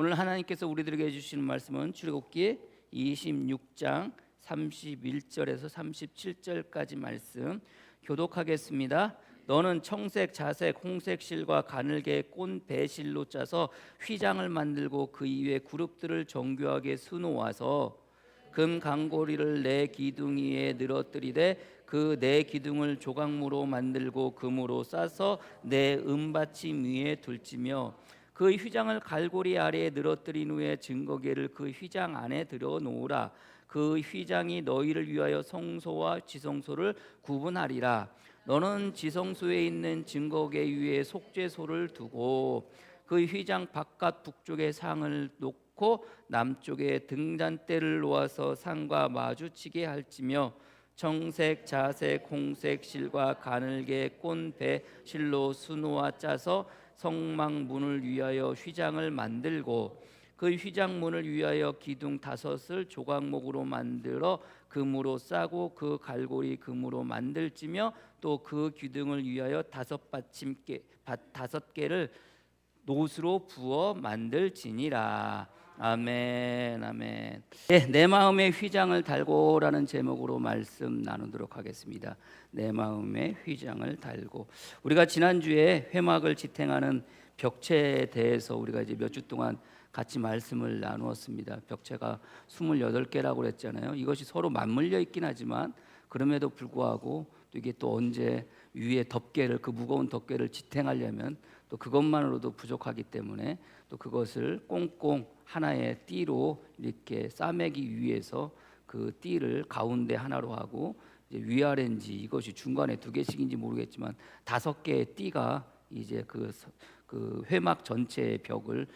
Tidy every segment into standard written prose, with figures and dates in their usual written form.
오늘 하나님께서 우리들에게 해주시는 말씀은 출애굽기 26장 31절에서 37절까지 말씀 교독하겠습니다. 너는 청색, 자색, 홍색 실과 가늘게 꼰 배실로 짜서 휘장을 만들고 그 위에 그룹들을 정교하게 수놓아서 금 강고리를 네 기둥이에 늘어뜨리되 그 네 기둥을 조각무로 만들고 금으로 싸서 네 은받침 위에 둘지며 그 휘장을 갈고리 아래에 늘어뜨린 후에 증거계를 그 휘장 안에 들여 놓으라. 그 휘장이 너희를 위하여 성소와 지성소를 구분하리라. 너는 지성소에 있는 증거계 위에 속죄소를 두고 그 휘장 바깥 북쪽에 상을 놓고 남쪽에 등잔대를 놓아서 상과 마주치게 할지며 청색, 자색, 홍색 실과 가늘게 꼰 배 실로 수놓아 짜서 성막문을 위하여 휘장을 만들고 그 휘장문을 위하여 기둥 5을 조각목으로 만들어 금으로 싸고 그 갈고리 금으로 만들지며 또 그 기둥을 위하여 5개를 노수로 부어 만들지니라. 아멘, 아멘. 내 마음의 휘장을 달고라는 제목으로 말씀 나누도록 하겠습니다. 내 마음의 휘장을 달고. 우리가 지난주에 회막을 지탱하는 벽체에 대해서 우리가 이제 몇 주 동안 같이 말씀을 나누었습니다. 벽체가 28개라고 그랬잖아요. 이것이 서로 맞물려 있긴 하지만 그럼에도 불구하고 또 이게 또 언제 위에 덮개를, 그 무거운 덮개를 지탱하려면 또 그것만으로도 부족하기 때문에 또 그것을 꽁꽁 하나의 띠로 이렇게 싸매기 위해서 그 띠를 가운데 하나로 하고 이제 위아래인지 이것이 중간에 2개씩인지 모르겠지만 5개의 띠가 이제 그 회막 전체의 벽을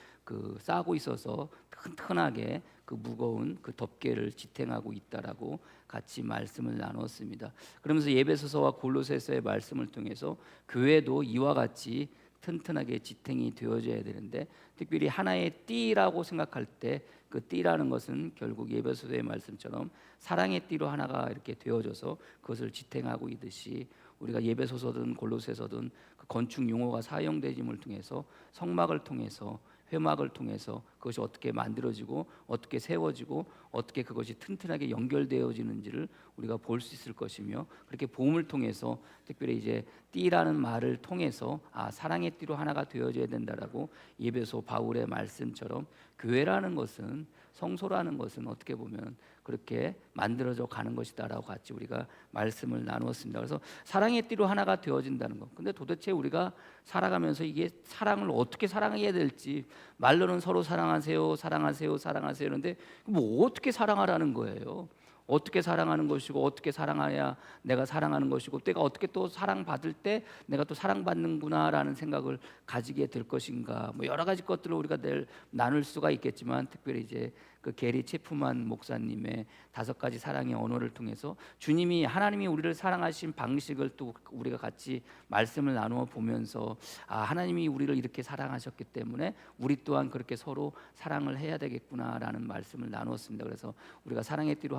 싸고 있어서 튼튼하게 그 무거운 그 덮개를 지탱하고 있다라고 같이 말씀을 나눴습니다. 그러면서 에베소서와 골로새서의 말씀을 통해서 교회도 이와 같이 튼튼하게 지탱이 되어져야 되는데, 특별히 하나의 띠라고 생각할 때 그 띠라는 것은 결국 에베소서의 말씀처럼 사랑의 띠로 하나가 이렇게 되어져서 그것을 지탱하고 있듯이 우리가 에베소서든 골로새서든 그 건축 용어가 사용되짐을 통해서 성막을 통해서 회막을 통해서 그것이 어떻게 만들어지고 어떻게 세워지고 어떻게 그것이 튼튼하게 연결되어지는지를 우리가 볼 수 있을 것이며, 그렇게 봄을 통해서 특별히 이제 띠라는 말을 통해서 사랑의 띠로 하나가 되어져야 된다라고 에베소 바울의 말씀처럼 교회라는 것은, 성소라는 것은 어떻게 보면 그렇게 만들어져 가는 것이다라고 같이 우리가 말씀을 나누었습니다. 그래서 사랑의 띠로 하나가 되어진다는 것. 근데 도대체 우리가 살아가면서 이게 사랑을 어떻게 사랑해야 될지, 말로는 서로 사랑하세요, 사랑하세요, 사랑하세요 그런데 뭐 어떻게 사랑하라는 거예요? 어떻게 사랑하는 것이고 어떻게 사랑해야 내가 사랑하는 것이고 내가 어떻게 또 사랑받을 때 내가 또 사랑받는구나라는 생각을 가지게 될 것인가, 뭐 여러 가지 것들을 우리가 늘 나눌 수가 있겠지만, 특별히 이제 그 게리 체프만 목사님의 5가지 사랑의 언어를 통해서 주님이, 하나님이 우리를 사랑하신 방식을 또 우리가 같이 말씀을 나누어 보면서 하나님이 우리를 이렇게 사랑하셨기 때문에 우리 또한 그렇게 서로 사랑을 해야 되겠구나라는 말씀을 나누었습니다. 그래서 우리가 사랑의 띠로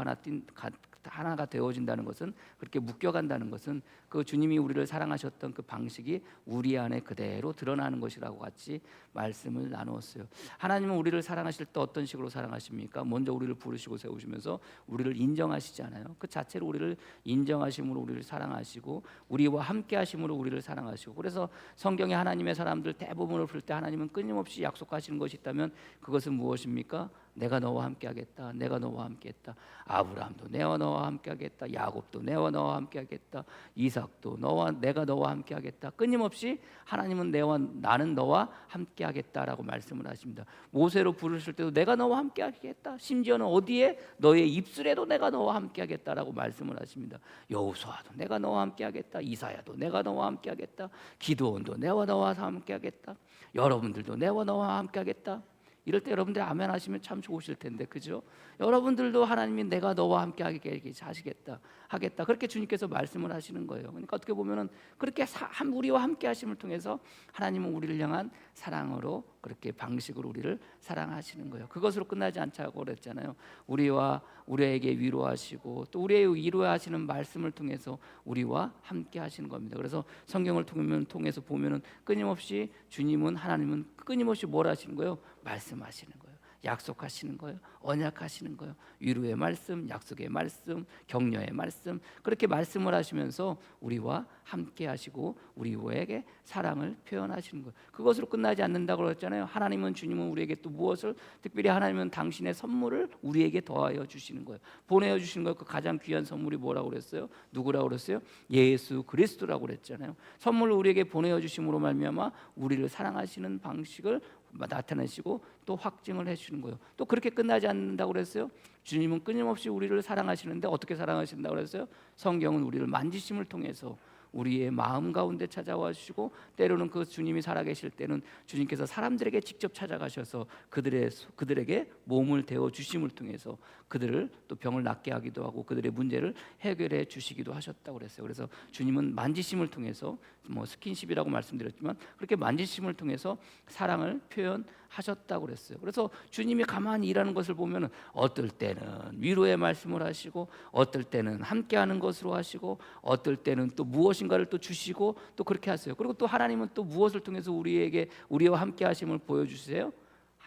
하나가 되어진다는 것은, 그렇게 묶여간다는 것은 그 주님이 우리를 사랑하셨던 그 방식이 우리 안에 그대로 드러나는 것이라고 같이 말씀을 나누었어요. 하나님은 우리를 사랑하실 때 어떤 식으로 사랑하십니까? 먼저 우리를 부르시고 세우시면서 우리를 인정하시잖아요. 그 자체로 우리를 인정하심으로 우리를 사랑하시고 우리와 함께 하심으로 우리를 사랑하시고, 그래서 성경에 하나님의 사람들 대부분을 볼 때 하나님은 끊임없이 약속하시는 것이 있다면 그것은 무엇입니까? 내가 너와 함께 하겠다. 내가 너와 함께 했다. 아브라함도 내가 너와 함께 하겠다. 야곱도 내가 너와 함께 하겠다. 이삭도 내가 너와 함께 하겠다. 끊임없이 하나님은 나는 너와 함께 하겠다라고 말씀을 하십니다. 모세로 부르실 때도 내가 너와 함께 하겠다. 심지어는 어디에? 너의 입술에도 내가 너와 함께 하겠다라고 말씀을 하십니다. 여호수아도 내가 너와 함께 하겠다. 이사야도 내가 너와 함께 하겠다. 기드온도 내가 너와 함께 하겠다. 여러분들도 내가 너와 함께 하겠다. 이럴 때 여러분들 아멘 하시면 참 좋으실 텐데, 그죠? 여러분들도 하나님이 내가 너와 함께 하겠다 그렇게 주님께서 말씀을 하시는 거예요. 그러니까 어떻게 보면은 그렇게 우리와 함께 하심을 통해서 하나님은 우리를 향한 사랑으로 그렇게 방식으로 우리를 사랑하시는 거예요. 그것으로 끝나지 않자고 그랬잖아요. 우리와 우리에게 위로하시고 또 우리의 위로하시는 말씀을 통해서 우리와 함께 하시는 겁니다. 그래서 성경을 통해서 보면은 끊임없이 주님은, 하나님은 끊임없이 뭘 하시는 거예요? 말씀하시는 거예요. 약속하시는 거예요. 언약하시는 거예요. 위로의 말씀, 약속의 말씀, 격려의 말씀, 그렇게 말씀을 하시면서 우리와 함께 하시고 우리에게 사랑을 표현하시는 거예요. 그것으로 끝나지 않는다고 그랬잖아요. 하나님은, 주님은 우리에게 또 무엇을, 특별히 하나님은 당신의 선물을 우리에게 더하여 주시는 거예요. 보내어 주시는 거예요. 그 가장 귀한 선물이 뭐라고 그랬어요? 누구라고 그랬어요? 예수 그리스도라고 그랬잖아요. 선물을 우리에게 보내어 주심으로 말미암아 우리를 사랑하시는 방식을 나타내시고 또 확증을 해주시는 거예요. 또 그렇게 끝나지 않는다고 그랬어요. 주님은 끊임없이 우리를 사랑하시는데 어떻게 사랑하신다고 그랬어요? 성경은 우리를 만지심을 통해서 우리의 마음 가운데 찾아와 주시고, 때로는 그 주님이 살아계실 때는 주님께서 사람들에게 직접 찾아가셔서 그들에게 몸을 데워 주심을 통해서 그들을 또 병을 낫게 하기도 하고 그들의 문제를 해결해 주시기도 하셨다고 그랬어요. 그래서 주님은 만지심을 통해서, 스킨십이라고 말씀드렸지만 그렇게 만지심을 통해서 사랑을 표현하셨다고 그랬어요. 그래서 주님이 가만히 일하는 것을 보면 어떨 때는 위로의 말씀을 하시고 어떨 때는 함께하는 것으로 하시고 어떨 때는 또 무엇인가를 또 주시고 또 그렇게 하세요. 그리고 또 하나님은 또 무엇을 통해서 우리와 함께하심을 보여주세요?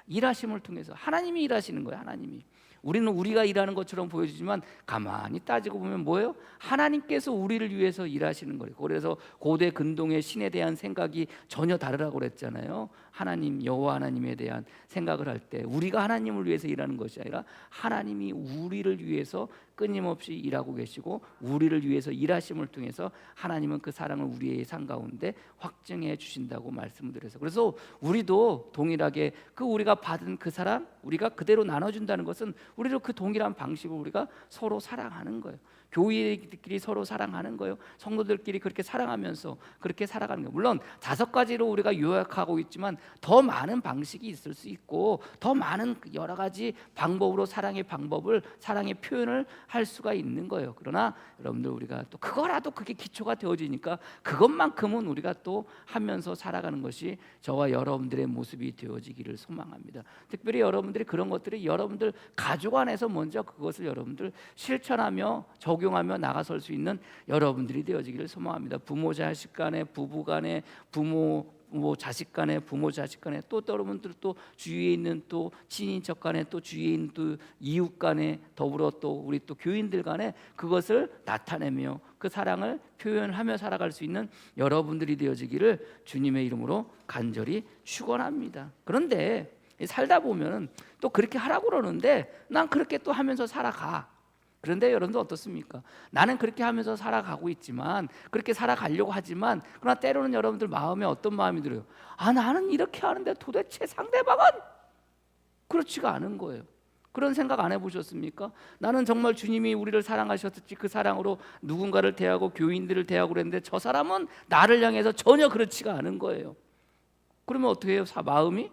일하심을 통해서. 하나님이 일하시는 거예요. 하나님이. 우리는 우리가 일하는 것처럼 보여지지만 가만히 따지고 보면 뭐예요? 하나님께서 우리를 위해서 일하시는 거예요. 그래서 고대 근동의 신에 대한 생각이 전혀 다르다고 그랬잖아요. 하나님, 여호와 하나님에 대한 생각을 할 때 우리가 하나님을 위해서 일하는 것이 아니라 하나님이 우리를 위해서 끊임없이 일하고 계시고 우리를 위해서 일하심을 통해서 하나님은 그 사랑을 우리의 삶 가운데 확증해 주신다고 말씀을 드려서, 그래서 우리도 동일하게 그 우리가 받은 그 사랑 우리가 그대로 나눠준다는 것은 우리도 그 동일한 방식으로 우리가 서로 사랑하는 거예요. 교회들끼리 서로 사랑하는 거예요. 성도들끼리 그렇게 사랑하면서 그렇게 살아가는 거예요. 물론 5가지로 우리가 요약하고 있지만 더 많은 방식이 있을 수 있고 더 많은 여러 가지 방법으로 사랑의 표현을 할 수가 있는 거예요. 그러나 여러분들, 우리가 또 그거라도 그게 기초가 되어지니까 그것만큼은 우리가 또 하면서 살아가는 것이 저와 여러분들의 모습이 되어지기를 소망합니다. 특별히 여러분들이 그런 것들이 여러분들 가족 안에서 먼저 그것을 여러분들 실천하며 적용하며 나가설 수 있는 여러분들이 되어지기를 소망합니다. 부모 자식 간에, 부부 간에, 부모 자식 간에, 부모 자식 간에, 또 여러분들 또 주위에 있는 또 친인척 간에, 또 주위에 있는 또 이웃 간에, 더불어 또 우리 또 교인들 간에 그것을 나타내며 그 사랑을 표현하며 살아갈 수 있는 여러분들이 되어지기를 주님의 이름으로 간절히 축원합니다. 그런데 살다 보면 또 그렇게 하라고 그러는데 난 그렇게 또 하면서 살아가. 그런데 여러분들 어떻습니까? 나는 그렇게 하면서 살아가고 있지만, 그렇게 살아가려고 하지만, 그러나 때로는 여러분들 마음에 어떤 마음이 들어요? 나는 이렇게 하는데 도대체 상대방은 그렇지가 않은 거예요. 그런 생각 안 해보셨습니까? 나는 정말 주님이 우리를 사랑하셨듯이 그 사랑으로 누군가를 대하고 교인들을 대하고 그랬는데 저 사람은 나를 향해서 전혀 그렇지가 않은 거예요. 그러면 어떻게 해요? 마음이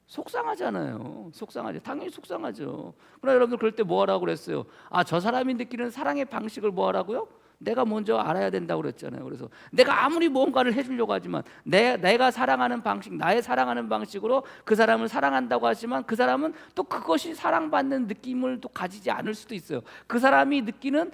속상하잖아요. 속상하죠. 당연히 속상하죠. 그러나 여러분들 그럴 때 뭐 하라고 그랬어요? 저 사람이 느끼는 사랑의 방식을 뭐 하라고요? 내가 먼저 알아야 된다고 그랬잖아요. 그래서 내가 아무리 뭔가를 해주려고 하지만 내가 사랑하는 방식, 나의 사랑하는 방식으로 그 사람을 사랑한다고 하지만 그 사람은 또 그것이 사랑받는 느낌을 또 가지지 않을 수도 있어요. 그 사람이 느끼는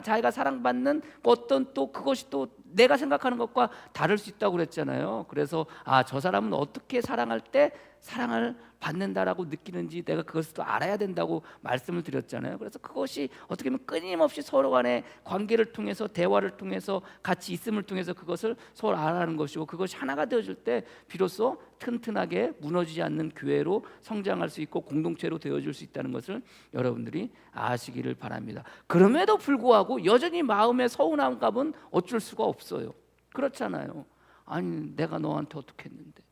자기가 사랑받는 어떤 또 그것이 또 내가 생각하는 것과 다를 수 있다고 그랬잖아요. 그래서 저 사람은 어떻게 사랑할 때 사랑을 받는다라고 느끼는지 내가 그것을 또 알아야 된다고 말씀을 드렸잖아요. 그래서 그것이 어떻게 보면 끊임없이 서로 간의 관계를 통해서, 대화를 통해서, 같이 있음을 통해서 그것을 서로 알아가는 것이고, 그것이 하나가 되어질 때 비로소 튼튼하게 무너지지 않는 교회로 성장할 수 있고 공동체로 되어질 수 있다는 것을 여러분들이 아시기를 바랍니다. 그럼에도 불구하고 여전히 마음의 서운한 감은 어쩔 수가 없어요. 그렇잖아요. 내가 너한테 어떻게 했는데,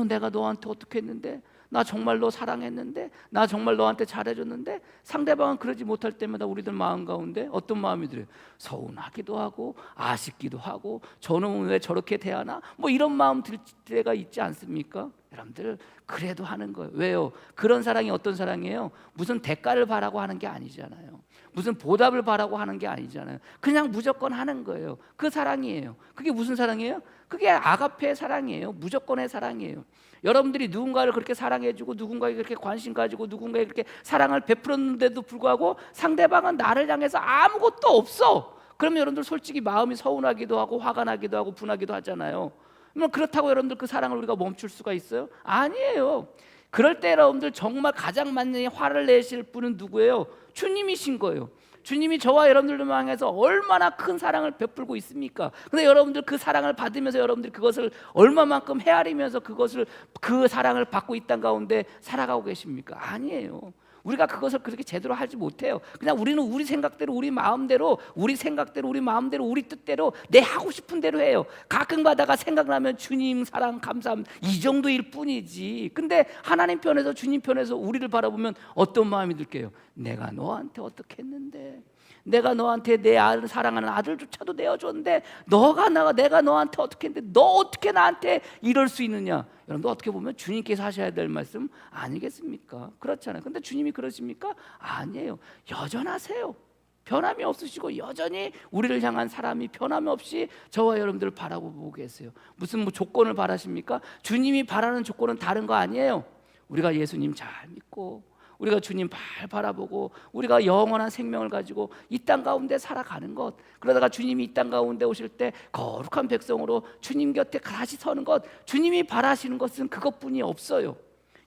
내가 너한테 어떻게 했는데 나 정말 너 사랑했는데, 나 정말 너한테 잘해줬는데, 상대방은 그러지 못할 때마다 우리들 마음 가운데 어떤 마음이 들어요? 서운하기도 하고 아쉽기도 하고, 저놈은 왜 저렇게 대하나? 뭐 이런 마음 들 때가 있지 않습니까? 여러분들 그래도 하는 거예요. 왜요? 그런 사랑이 어떤 사랑이에요? 무슨 대가를 바라고 하는 게 아니잖아요. 무슨 보답을 바라고 하는 게 아니잖아요. 그냥 무조건 하는 거예요. 그 사랑이에요. 그게 무슨 사랑이에요? 그게 아가페의 사랑이에요. 무조건의 사랑이에요. 여러분들이 누군가를 그렇게 사랑해주고, 누군가에게 그렇게 관심 가지고, 누군가에게 그렇게 사랑을 베풀었는데도 불구하고 상대방은 나를 향해서 아무것도 없어. 그러면 여러분들 솔직히 마음이 서운하기도 하고 화가 나기도 하고 분하기도 하잖아요. 그렇다고 여러분들 그 사랑을 우리가 멈출 수가 있어요? 아니에요. 그럴 때 여러분들 정말 가장 많이 화를 내실 분은 누구예요? 주님이신 거예요. 주님이 저와 여러분들을 향해서 얼마나 큰 사랑을 베풀고 있습니까? 근데 여러분들 그 사랑을 받으면서 여러분들이 그것을 얼마만큼 헤아리면서 그 사랑을 받고 있던 가운데 살아가고 계십니까? 아니에요. 우리가 그것을 그렇게 제대로 하지 못해요. 그냥 우리는 우리 생각대로, 우리 마음대로, 우리 생각대로, 우리 마음대로, 우리 뜻대로 내 하고 싶은 대로 해요. 가끔 가다가 생각나면 주님 사랑 감사합니다, 이 정도일 뿐이지. 근데 하나님 편에서, 주님 편에서 우리를 바라보면 어떤 마음이 들게요? 내가 너한테 어떻게 했는데, 내가 너한테 내 아들, 사랑하는 아들조차도 내어줬는데 내가 너한테 어떻게 했는데 너 어떻게 나한테 이럴 수 있느냐? 여러분들 어떻게 보면 주님께서 하셔야 될 말씀 아니겠습니까? 그렇잖아요. 근데 주님이 그러십니까? 아니에요. 여전하세요. 변함이 없으시고 여전히 우리를 향한 사람이 변함이 없이 저와 여러분들을 바라보고 계세요. 무슨 조건을 바라십니까? 주님이 바라는 조건은 다른 거 아니에요. 우리가 예수님 잘 믿고, 우리가 주님 발 바라보고, 우리가 영원한 생명을 가지고 이 땅 가운데 살아가는 것, 그러다가 주님이 이 땅 가운데 오실 때 거룩한 백성으로 주님 곁에 다시 서는 것, 주님이 바라시는 것은 그것뿐이 없어요.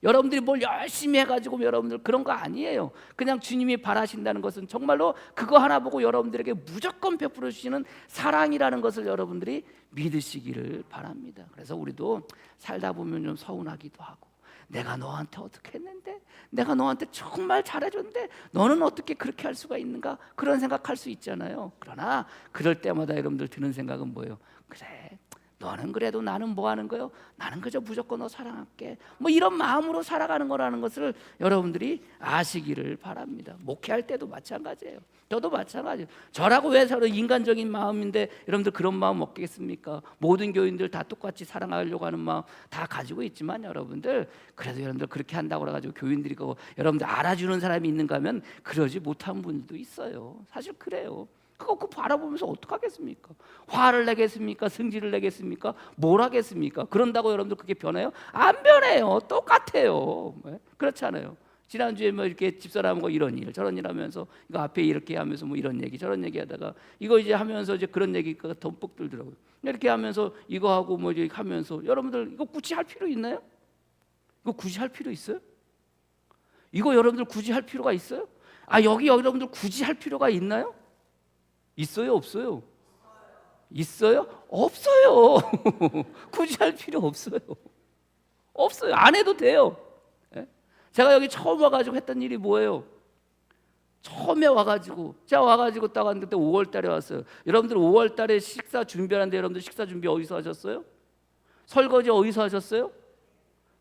여러분들이 뭘 열심히 해가지고 여러분들 그런 거 아니에요. 그냥 주님이 바라신다는 것은 정말로 그거 하나 보고 여러분들에게 무조건 베풀어 주시는 사랑이라는 것을 여러분들이 믿으시기를 바랍니다. 그래서 우리도 살다 보면 좀 서운하기도 하고, 내가 너한테 어떻게 했는데, 내가 너한테 정말 잘해줬는데 너는 어떻게 그렇게 할 수가 있는가, 그런 생각할 수 있잖아요. 그러나 그럴 때마다 여러분들 드는 생각은 뭐예요? 그래, 너는 그래도 나는 뭐 하는 거요? 나는 그저 무조건 너 사랑할게, 뭐 이런 마음으로 살아가는 거라는 것을 여러분들이 아시기를 바랍니다. 목회할 때도 마찬가지예요. 저도 마찬가지예요. 저라고 왜 서로 인간적인 마음인데 여러분들 그런 마음 없겠습니까? 모든 교인들 다 똑같이 사랑하려고 하는 마음 다 가지고 있지만, 여러분들 그래도 여러분들 그렇게 한다고 해가지고 교인들이 여러분들 알아주는 사람이 있는가 하면 그러지 못한 분들도 있어요. 사실 그래요. 그거 바라보면서 어떡하겠습니까? 화를 내겠습니까? 승질을 내겠습니까? 뭘 하겠습니까? 그런다고 여러분들 그게 변해요? 안 변해요. 똑같아요. 그렇잖아요. 지난주에 뭐 이렇게 집사람하고 이런 일 저런 일 하면서, 이거 앞에 이렇게 하면서 뭐 이런 얘기 저런 얘기 하다가 이거 이제 하면서 이제 그런 얘기가 덤뻑 들더라고요. 이렇게 하면서 이거 하고 뭐 이렇게 하면서, 여러분들 이거 굳이 할 필요 있나요? 이거 굳이 할 필요 있어요? 이거 여러분들 굳이 할 필요가 있어요? 여기 여러분들 굳이 할 필요가 있나요? 있어요, 없어요? 있어요? 없어요. 굳이 할 필요 없어요. 없어요. 안 해도 돼요. 제가 여기 처음 와가지고 했던 일이 뭐예요? 처음에 와가지고 제가 와가지고 딱 왔는데 5월 달에 왔어요. 여러분들 5월 달에 식사 준비하는데 여러분들 식사 준비 어디서 하셨어요? 설거지 어디서 하셨어요?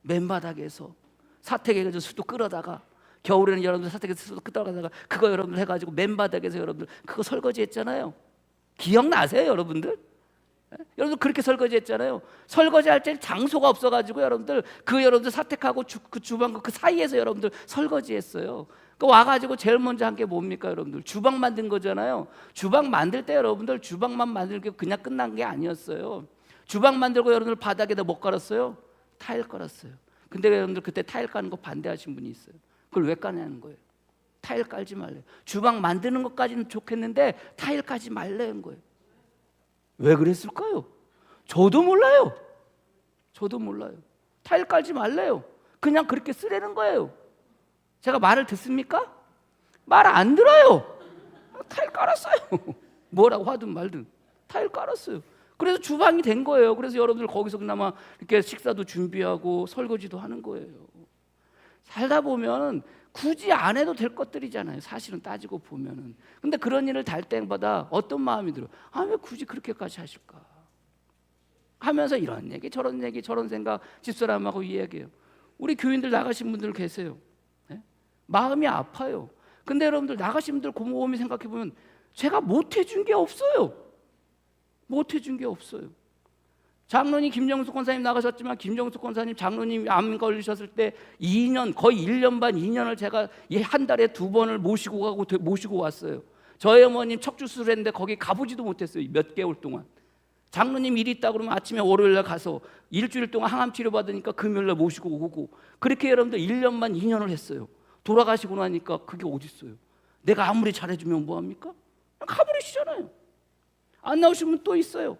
맨바닥에서 사택에서 수도 끌어다가, 겨울에는 여러분들 사택에서 수도 끌어다가 그거 여러분들 해가지고 맨바닥에서 여러분들 그거 설거지 했잖아요. 기억나세요, 여러분들? 여러분들 그렇게 설거지 했잖아요. 설거지 할 때 장소가 없어가지고 여러분들 사택하고 그 주방 그 사이에서 여러분들 설거지 했어요. 그 와가지고 제일 먼저 한 게 뭡니까, 여러분들? 주방 만든 거잖아요. 주방 만들 때 여러분들 주방만 만들게 그냥 끝난 게 아니었어요. 주방 만들고 여러분들 바닥에다 못 깔았어요? 타일 깔았어요. 근데 여러분들 그때 타일 까는 거 반대하신 분이 있어요. 그걸 왜 까냐는 거예요. 타일 깔지 말래요. 주방 만드는 것까지는 좋겠는데 타일 까지 말라는 거예요. 왜 그랬을까요? 저도 몰라요. 타일 깔지 말래요. 그냥 그렇게 쓰라는 거예요. 제가 말을 듣습니까? 말 안 들어요. 타일 깔았어요. 뭐라고 하든 말든 타일 깔았어요. 그래서 주방이 된 거예요. 그래서 여러분들 거기서 그나마 이렇게 식사도 준비하고 설거지도 하는 거예요. 살다 보면 굳이 안 해도 될 것들이잖아요. 사실은 따지고 보면은. 근데 그런 일을 달 때마다 어떤 마음이 들어요? 왜 굳이 그렇게까지 하실까? 하면서 이런 얘기 저런 생각 집사람하고 이야기해요. 우리 교인들 나가신 분들 계세요. 네? 마음이 아파요. 근데 여러분들 나가신 분들 곰곰이 생각해 보면 제가 못해준 게 없어요. 못해준 게 없어요. 장로님 김정숙 권사님 나가셨지만 김정숙 권사님 장로님 암 걸리셨을 때 2년 거의 1년 반 2년을 제가 한 달에 2번을 모시고 왔어요. 저희 어머님 척추 수술했는데 거기 가보지도 못했어요. 몇 개월 동안. 장로님 일이 있다 그러면 아침에 월요일날 가서 일주일 동안 항암 치료 받으니까 금요일날 모시고 오고, 그렇게 여러분들 1년 반 2년을 했어요. 돌아가시고 나니까 그게 어디 있어요? 내가 아무리 잘해주면 뭐합니까? 가버리시잖아요. 안 나오시면 또 있어요.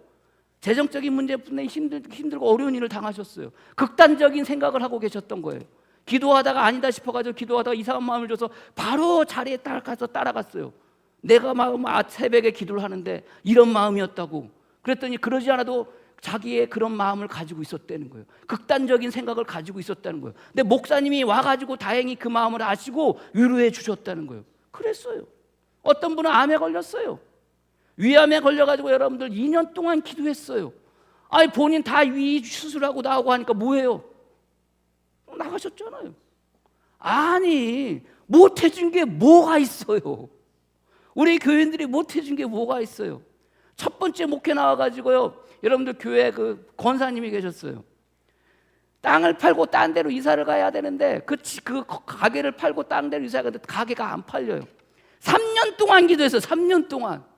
재정적인 문제 때문에 힘들고 어려운 일을 당하셨어요. 극단적인 생각을 하고 계셨던 거예요. 기도하다가 아니다 싶어가지고 기도하다가 이상한 마음을 줘서 바로 자리에 가서 따라갔어요. 내가 새벽에 기도를 하는데 이런 마음이었다고. 그랬더니 그러지 않아도 자기의 그런 마음을 가지고 있었다는 거예요. 극단적인 생각을 가지고 있었다는 거예요. 근데 목사님이 와가지고 다행히 그 마음을 아시고 위로해 주셨다는 거예요. 그랬어요. 어떤 분은 암에 걸렸어요. 위암에 걸려가지고 여러분들 2년 동안 기도했어요. 아니 본인 다 위 수술하고 나오고 하니까 뭐예요? 나가셨잖아요. 아니 못해준 게 뭐가 있어요? 우리 교인들이 못해준 게 뭐가 있어요? 첫 번째 목회 나와가지고요, 여러분들 교회 그 권사님이 계셨어요. 땅을 팔고 딴 데로 이사를 가야 되는데 그 가게를 팔고 딴 데로 이사를 가는데 가게가 안 팔려요. 3년 동안 기도했어요. 3년 동안.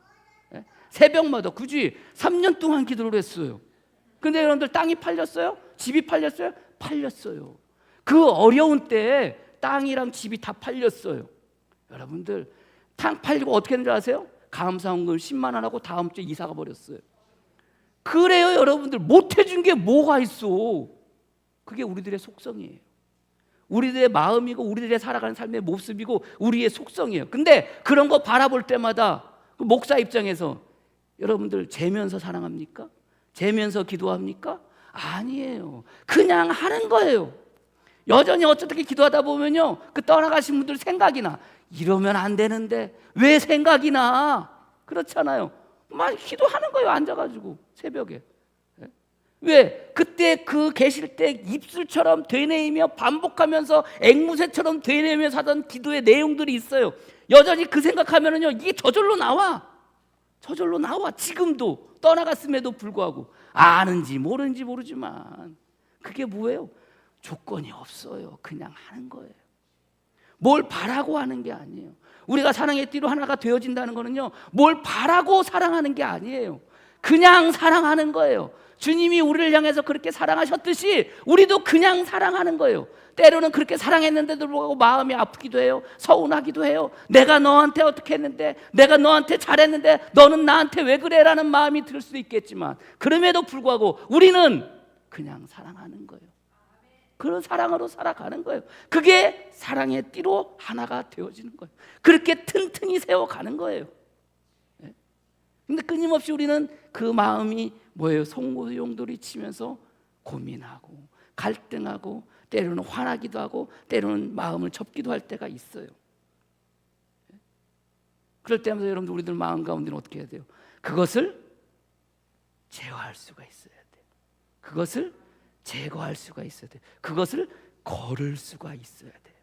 새벽마다 굳이 3년 동안 기도를 했어요. 근데 여러분들 땅이 팔렸어요? 집이 팔렸어요? 팔렸어요. 그 어려운 때에 땅이랑 집이 다 팔렸어요. 여러분들 땅 팔리고 어떻게 했는지 아세요? 감사원금 10만 원 하고 다음 주에 이사가 버렸어요. 그래요. 여러분들 못해준 게 뭐가 있어? 그게 우리들의 속성이에요. 우리들의 마음이고 우리들의 살아가는 삶의 모습이고 우리의 속성이에요. 근데 그런 거 바라볼 때마다 그 목사 입장에서 여러분들 재면서 사랑합니까? 재면서 기도합니까? 아니에요. 그냥 하는 거예요. 여전히 어떻게 기도하다 보면요, 그 떠나가신 분들 생각이 나. 이러면 안 되는데 왜 생각이 나? 그렇잖아요. 막 기도하는 거예요. 앉아가지고 새벽에. 왜? 그때 그 계실 때 입술처럼 되뇌이며 반복하면서 앵무새처럼 되뇌이면서 하던 기도의 내용들이 있어요. 여전히 그 생각하면은요, 이게 저절로 나와. 저절로 나와. 지금도 떠나갔음에도 불구하고. 아는지 모르는지 모르지만 그게 뭐예요? 조건이 없어요. 그냥 하는 거예요. 뭘 바라고 하는 게 아니에요. 우리가 사랑의 띠로 하나가 되어진다는 거는요, 뭘 바라고 사랑하는 게 아니에요. 그냥 사랑하는 거예요. 주님이 우리를 향해서 그렇게 사랑하셨듯이 우리도 그냥 사랑하는 거예요. 때로는 그렇게 사랑했는데도 불구하고 마음이 아프기도 해요. 서운하기도 해요. 내가 너한테 어떻게 했는데, 내가 너한테 잘했는데 너는 나한테 왜 그래? 라는 마음이 들 수도 있겠지만 그럼에도 불구하고 우리는 그냥 사랑하는 거예요. 그런 사랑으로 살아가는 거예요. 그게 사랑의 띠로 하나가 되어지는 거예요. 그렇게 튼튼히 세워가는 거예요. 근데 끊임없이 우리는 그 마음이 뭐예요? 송구용돌이 치면서 고민하고 갈등하고 때로는 화나기도 하고 때로는 마음을 접기도 할 때가 있어요. 그럴 때마다 여러분들 우리들 마음 가운데는 어떻게 해야 돼요? 그것을 제어할 수가 있어야 돼요. 그것을 제거할 수가 있어야 돼요. 그것을 걸을 수가 있어야 돼요.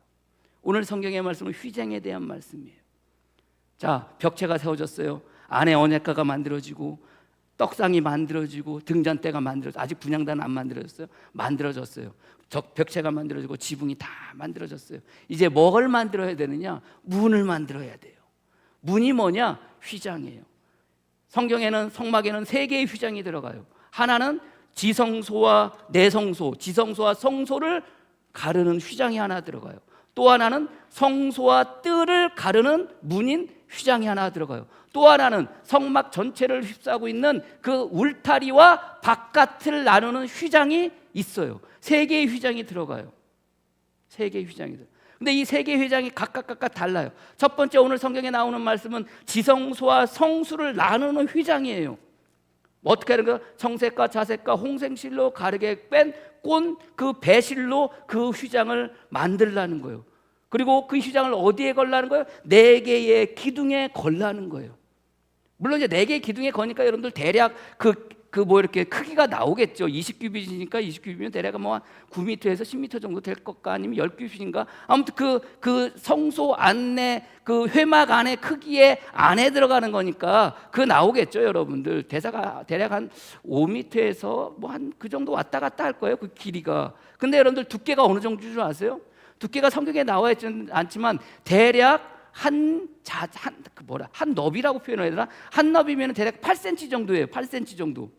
오늘 성경의 말씀은 휘장에 대한 말씀이에요. 자, 벽체가 세워졌어요. 안에 언약궤가 만들어지고 떡상이 만들어지고 등잔대가 만들어졌어요. 아직 분향단은 안 만들어졌어요. 만들어졌어요. 벽체가 만들어지고 지붕이 다 만들어졌어요. 이제 뭘 만들어야 되느냐? 문을 만들어야 돼요. 문이 뭐냐? 휘장이에요. 성경에는 성막에는 3개의 휘장이 들어가요. 하나는 지성소와 내성소, 지성소와 성소를 가르는 휘장이 하나 들어가요. 또 하나는 성소와 뜰을 가르는 문인 휘장이 하나 들어가요. 또 하나는 성막 전체를 휩싸고 있는 그 울타리와 바깥을 나누는 휘장이 있어요. 3개의 휘장이 들어가요. 3개의 휘장이 들어가요. 근데 이 3개의 휘장이 각각 달라요. 첫 번째 오늘 성경에 나오는 말씀은 지성소와 성수를 나누는 휘장이에요. 어떻게 하는 거야? 청색과 자색과 홍생실로 가르게 뺀 꼰 그 배실로 그 휘장을 만들라는 거예요. 그리고 그 휘장을 어디에 걸라는 거예요? 4개의 기둥에 걸라는 거예요. 물론 이제 4개의 기둥에 거니까 여러분들 대략 그 이렇게 크기가 나오겠죠. 20규빗이니까 20규빗이면 대략 뭐 9m에서 10m 정도 될 것가 아니면 10규빗인가. 아무튼 그 성소 안에 그 회막 안에 크기에 안에 들어가는 거니까 그 나오겠죠, 여러분들. 대사가 대략 한 5m에서 뭐 한 그 정도 왔다 갔다 할 거예요, 그 길이가. 근데 여러분들 두께가 어느 정도인 줄 아세요? 두께가 성경에 나와 있지는 않지만 대략 한 너비라고 표현해야 되나? 한 너비면 대략 8cm 정도예요. 8cm 정도.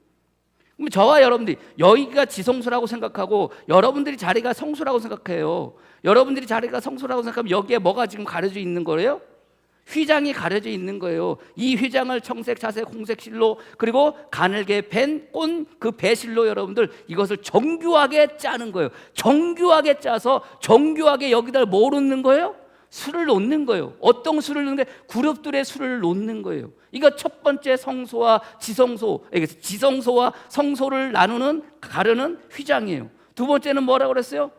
그럼 저와 여러분들이 여기가 지성소라고 생각하고 여러분들이 자리가 성소라고 생각해요. 여러분들이 자리가 성소라고 생각하면 여기에 뭐가 지금 가려져 있는 거예요? 휘장이 가려져 있는 거예요. 이 휘장을 청색, 자색, 홍색 실로 그리고 가늘게 벤 꼰 그 배실로 여러분들 이것을 정교하게 짜는 거예요. 정교하게 짜서 정교하게 여기다 뭘 놓는 거예요? 수를 놓는 거예요. 어떤 수를 놓는 게 그룹들의 수를 놓는 거예요. 이거 첫 번째 성소와 지성소, 지성소와 성소를 나누는 가르는 휘장이에요. 두 번째는 뭐라고 그랬어요?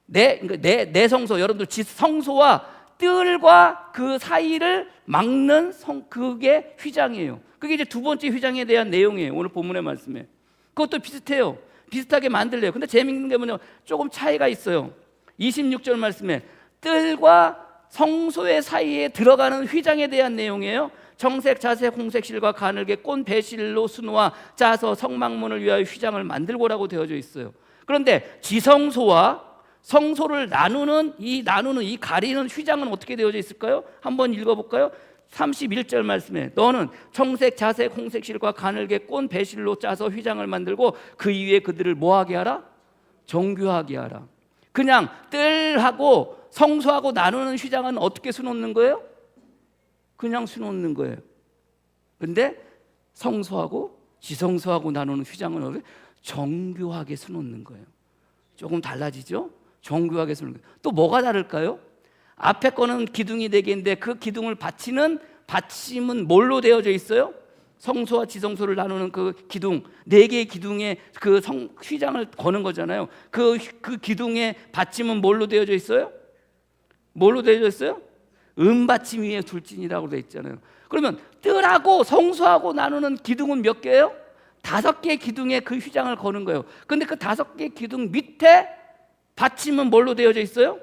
내 성소, 여러분들 성소와 뜰과 그 사이를 막는 그게 휘장이에요. 그게 이제 두 번째 휘장에 대한 내용이에요. 오늘 본문의 말씀에. 그것도 비슷해요. 비슷하게 만들래요. 근데 재밌는 게 뭐냐면 조금 차이가 있어요. 26절 말씀에 뜰과 성소의 사이에 들어가는 휘장에 대한 내용이에요. 청색, 자색, 홍색 실과 가늘게 꼰 배실로 수놓아 짜서 성막문을 위하여 휘장을 만들고라고 되어져 있어요. 그런데 지성소와 성소를 나누는 이 가리는 휘장은 어떻게 되어져 있을까요? 한번 읽어볼까요? 31절 말씀에 너는 청색, 자색, 홍색 실과 가늘게 꼰 배실로 짜서 휘장을 만들고 그 위에 그들을 뭐하게 하라? 정교하게 하라. 그냥 뜰하고 성소하고 나누는 휘장은 어떻게 수놓는 거예요? 그냥 수놓는 거예요. 근데 성소하고 지성소하고 나누는 휘장은 어떻게? 정교하게 수놓는 거예요. 조금 달라지죠? 정교하게 수놓는 거예요. 또 뭐가 다를까요? 앞에 거는 기둥이 4개인데 그 기둥을 받침은 뭘로 되어져 있어요? 성소와 지성소를 나누는 그 기둥 4개의 기둥에 그 휘장을 거는 거잖아요. 그 기둥의 받침은 뭘로 되어져 있어요? 뭘로 되어져 있어요? 은받침 위에 둘진이라고 되어 있잖아요. 그러면 뜰하고 성소하고 나누는 기둥은 몇 개예요? 5개의 기둥에 그 휘장을 거는 거예요. 근데 그 5개의 기둥 밑에 받침은 뭘로 되어져 있어요?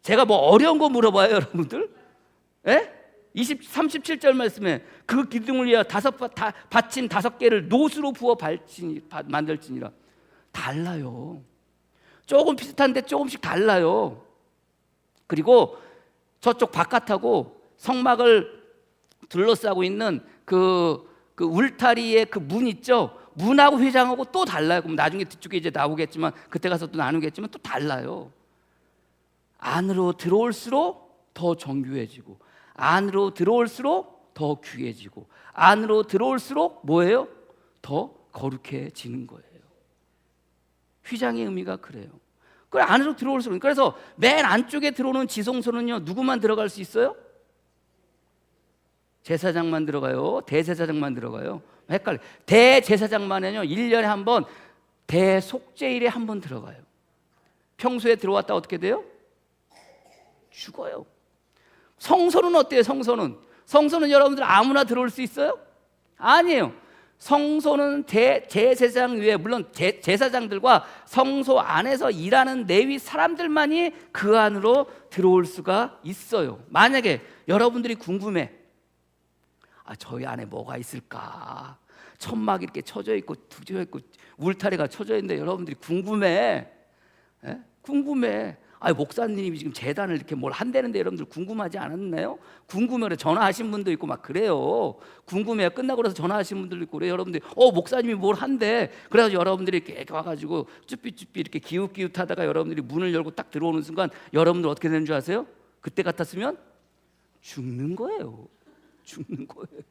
제가 뭐 어려운 거 물어봐요, 여러분들? 예? 37절 말씀에 그 기둥을 위하여 받침 5개를 노수로 부어 만들지니라. 달라요. 조금 비슷한데 조금씩 달라요. 그리고 저쪽 바깥하고 성막을 둘러싸고 있는 그 울타리의 그 문 있죠? 문하고 휘장하고 또 달라요. 그럼 나중에 뒤쪽에 이제 나오겠지만 그때 가서 또 나누겠지만 또 달라요. 안으로 들어올수록 더 정교해지고 안으로 들어올수록 더 귀해지고 안으로 들어올수록 뭐예요? 더 거룩해지는 거예요. 휘장의 의미가 그래요. 그 안으로 들어올수록 그래서 맨 안쪽에 들어오는 지성소는요 누구만 들어갈 수 있어요? 제사장만 들어가요? 대제사장만 들어가요? 헷갈려. 대제사장만은요 1년에 한 번 대속죄일에 한 번 들어가요. 평소에 들어왔다 어떻게 돼요? 죽어요. 성소는 어때요? 성소는 여러분들 아무나 들어올 수 있어요? 아니에요. 성소는 제사장 위에 물론 제사장들과 성소 안에서 일하는 레위 사람들만이 그 안으로 들어올 수가 있어요. 만약에 여러분들이 궁금해. 저희 안에 뭐가 있을까? 천막이 이렇게 쳐져 있고 두져 있고 울타리가 쳐져 있는데 여러분들이 궁금해. 에? 궁금해. 목사님이 지금 재단을 이렇게 뭘 한다는데 여러분들 궁금하지 않았나요? 궁금해요. 전화하신 분도 있고 막 그래요. 궁금해요. 끝나고 나서 전화하신 분들도 있고 그래요. 여러분들이 목사님이 뭘 한대. 그래가지고 여러분들이 이렇게 와가지고 쭈삣쭈삣 이렇게 기웃기웃하다가 여러분들이 문을 열고 딱 들어오는 순간 여러분들 어떻게 되는 줄 아세요? 그때 같았으면 죽는 거예요. 죽는 거예요.